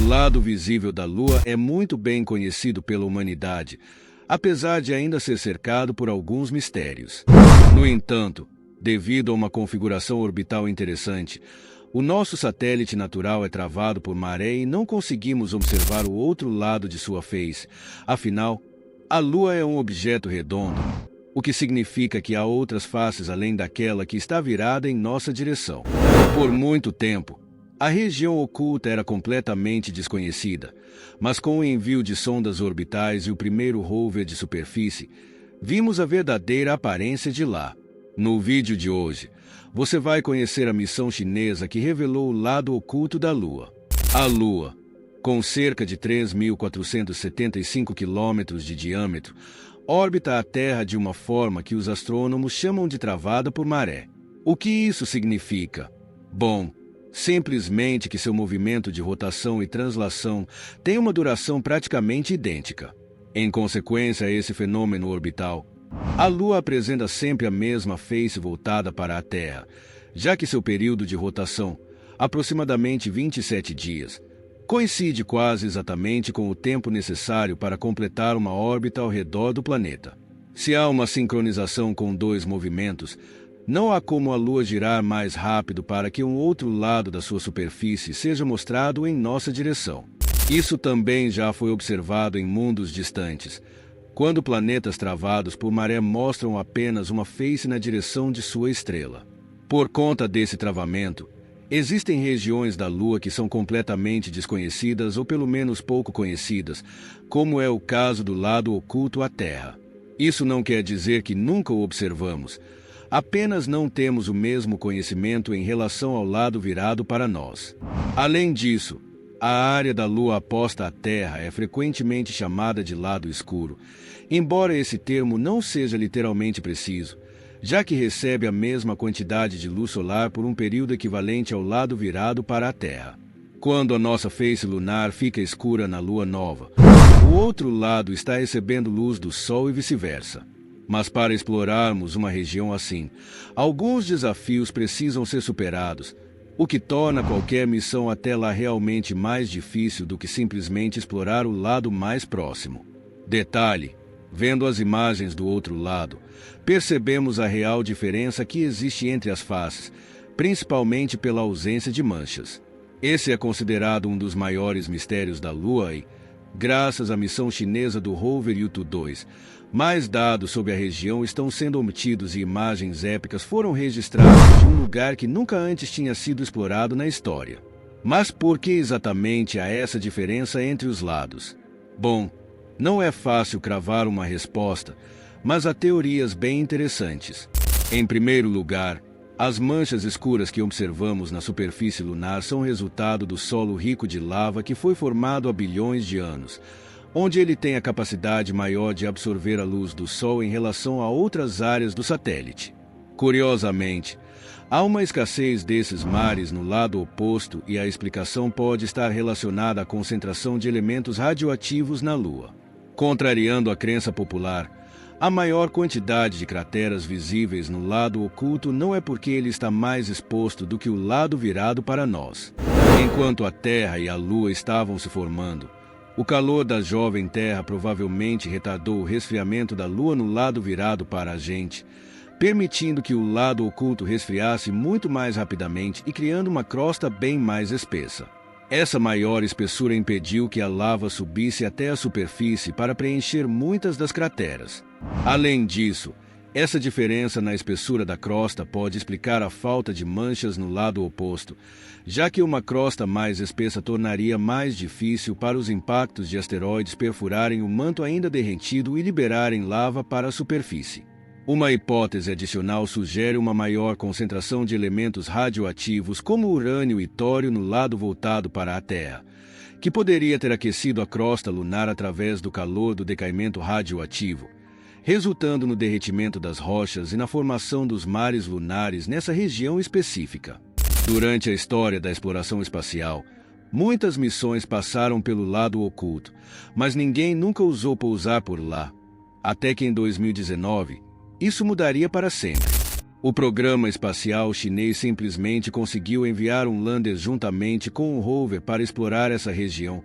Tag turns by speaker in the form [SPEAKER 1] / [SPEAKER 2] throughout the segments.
[SPEAKER 1] O lado visível da Lua é muito bem conhecido pela humanidade, apesar de ainda ser cercado por alguns mistérios. No entanto, devido a uma configuração orbital interessante, o nosso satélite natural é travado por maré e não conseguimos observar o outro lado de sua face. Afinal, a Lua é um objeto redondo, o que significa que há outras faces além daquela que está virada em nossa direção. Por muito tempo, a região oculta era completamente desconhecida, mas com o envio de sondas orbitais e o primeiro rover de superfície, vimos a verdadeira aparência de lá. No vídeo de hoje, você vai conhecer a missão chinesa que revelou o lado oculto da Lua. A Lua, com cerca de 3.475 quilômetros de diâmetro, orbita a Terra de uma forma que os astrônomos chamam de travada por maré. O que isso significa? Bom, simplesmente que seu movimento de rotação e translação tem uma duração praticamente idêntica. Em consequência a esse fenômeno orbital, a Lua apresenta sempre a mesma face voltada para a Terra, já que seu período de rotação, aproximadamente 27 dias, coincide quase exatamente com o tempo necessário para completar uma órbita ao redor do planeta. Se há uma sincronização com dois movimentos, não há como a Lua girar mais rápido para que um outro lado da sua superfície seja mostrado em nossa direção. Isso também já foi observado em mundos distantes, quando planetas travados por maré mostram apenas uma face na direção de sua estrela. Por conta desse travamento, existem regiões da Lua que são completamente desconhecidas ou pelo menos pouco conhecidas, como é o caso do lado oculto à Terra. Isso não quer dizer que nunca o observamos, apenas não temos o mesmo conhecimento em relação ao lado virado para nós. Além disso, a área da Lua oposta à Terra é frequentemente chamada de lado escuro, embora esse termo não seja literalmente preciso, já que recebe a mesma quantidade de luz solar por um período equivalente ao lado virado para a Terra. Quando a nossa face lunar fica escura na Lua nova, o outro lado está recebendo luz do Sol e vice-versa. Mas para explorarmos uma região assim, alguns desafios precisam ser superados, o que torna qualquer missão até lá realmente mais difícil do que simplesmente explorar o lado mais próximo. Detalhe: vendo as imagens do outro lado, percebemos a real diferença que existe entre as faces, principalmente pela ausência de manchas. Esse é considerado um dos maiores mistérios da Lua e, graças à missão chinesa do rover Yutu 2, mais dados sobre a região estão sendo obtidos e imagens épicas foram registradas de um lugar que nunca antes tinha sido explorado na história. Mas por que exatamente há essa diferença entre os lados? Bom, não é fácil cravar uma resposta, mas há teorias bem interessantes. Em primeiro lugar, as manchas escuras que observamos na superfície lunar são resultado do solo rico de lava que foi formado há bilhões de anos, onde ele tem a capacidade maior de absorver a luz do Sol em relação a outras áreas do satélite. Curiosamente, há uma escassez desses mares no lado oposto e a explicação pode estar relacionada à concentração de elementos radioativos na Lua. Contrariando a crença popular, a maior quantidade de crateras visíveis no lado oculto não é porque ele está mais exposto do que o lado virado para nós. Enquanto a Terra e a Lua estavam se formando, o calor da jovem Terra provavelmente retardou o resfriamento da Lua no lado virado para a gente, permitindo que o lado oculto resfriasse muito mais rapidamente e criando uma crosta bem mais espessa. Essa maior espessura impediu que a lava subisse até a superfície para preencher muitas das crateras. Além disso, essa diferença na espessura da crosta pode explicar a falta de manchas no lado oposto, já que uma crosta mais espessa tornaria mais difícil para os impactos de asteroides perfurarem o manto ainda derretido e liberarem lava para a superfície. Uma hipótese adicional sugere uma maior concentração de elementos radioativos como urânio e tório no lado voltado para a Terra, que poderia ter aquecido a crosta lunar através do calor do decaimento radioativo, resultando no derretimento das rochas e na formação dos mares lunares nessa região específica. Durante a história da exploração espacial, muitas missões passaram pelo lado oculto, mas ninguém nunca ousou pousar por lá, até que em 2019, isso mudaria para sempre. O programa espacial chinês simplesmente conseguiu enviar um lander juntamente com um rover para explorar essa região,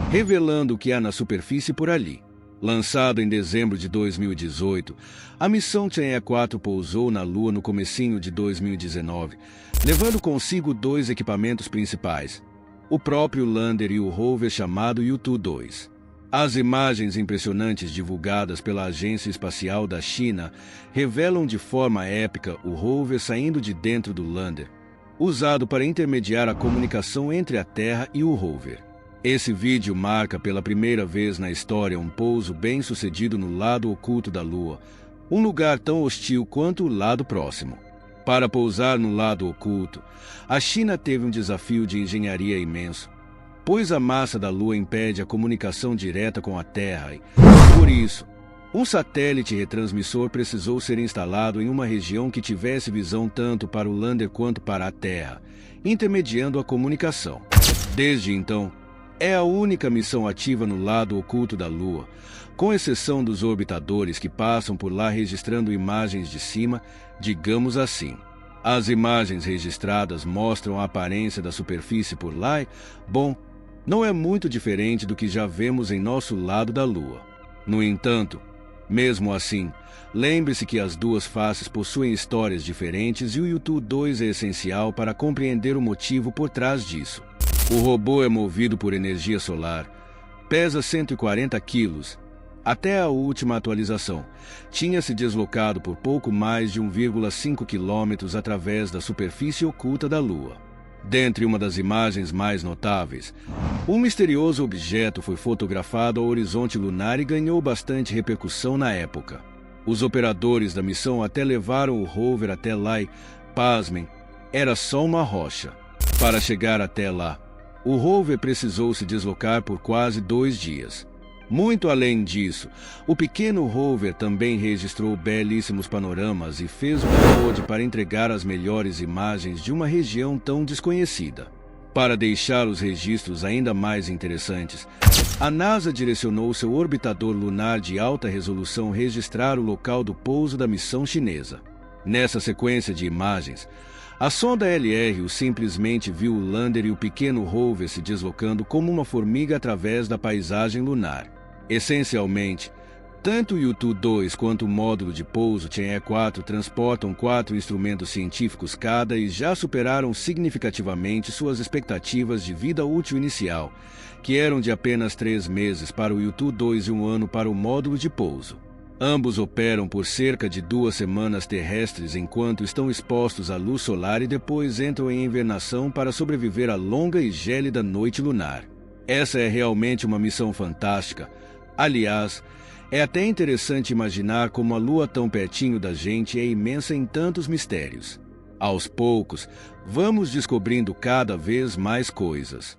[SPEAKER 1] revelando o que há na superfície por ali. Lançado em dezembro de 2018, a missão Chang'e-4 pousou na Lua no comecinho de 2019, levando consigo 2 equipamentos principais, o próprio lander e o rover chamado Yutu-2. As imagens impressionantes divulgadas pela Agência Espacial da China revelam de forma épica o rover saindo de dentro do lander, usado para intermediar a comunicação entre a Terra e o rover. Esse vídeo marca pela primeira vez na história um pouso bem-sucedido no lado oculto da Lua, um lugar tão hostil quanto o lado próximo. Para pousar no lado oculto, a China teve um desafio de engenharia imenso, pois a massa da Lua impede a comunicação direta com a Terra e, por isso, um satélite retransmissor precisou ser instalado em uma região que tivesse visão tanto para o lander quanto para a Terra, intermediando a comunicação. Desde então, é a única missão ativa no lado oculto da Lua, com exceção dos orbitadores que passam por lá registrando imagens de cima, digamos assim. As imagens registradas mostram a aparência da superfície por lá e, bom, não é muito diferente do que já vemos em nosso lado da Lua. No entanto, mesmo assim, lembre-se que as duas faces possuem histórias diferentes e o Yutu-2 é essencial para compreender o motivo por trás disso. O robô é movido por energia solar, pesa 140 quilos. Até a última atualização, tinha se deslocado por pouco mais de 1,5 quilômetros através da superfície oculta da Lua. Dentre uma das imagens mais notáveis, um misterioso objeto foi fotografado ao horizonte lunar e ganhou bastante repercussão na época. Os operadores da missão até levaram o rover até lá e, pasmem, era só uma rocha. Para chegar até lá, o rover precisou se deslocar por quase 2 dias. Muito além disso, o pequeno rover também registrou belíssimos panoramas e fez o download para entregar as melhores imagens de uma região tão desconhecida. Para deixar os registros ainda mais interessantes, a NASA direcionou seu orbitador lunar de alta resolução registrar o local do pouso da missão chinesa. Nessa sequência de imagens, a sonda LR simplesmente viu o lander e o pequeno rover se deslocando como uma formiga através da paisagem lunar. Essencialmente, tanto o Yutu-2 quanto o módulo de pouso Chang'e-4 transportam 4 instrumentos científicos cada e já superaram significativamente suas expectativas de vida útil inicial, que eram de apenas 3 meses para o Yutu-2 e 1 ano para o módulo de pouso. Ambos operam por cerca de 2 semanas terrestres enquanto estão expostos à luz solar e depois entram em hibernação para sobreviver à longa e gélida noite lunar. Essa é realmente uma missão fantástica. Aliás, é até interessante imaginar como a Lua tão pertinho da gente é imensa em tantos mistérios. Aos poucos, vamos descobrindo cada vez mais coisas.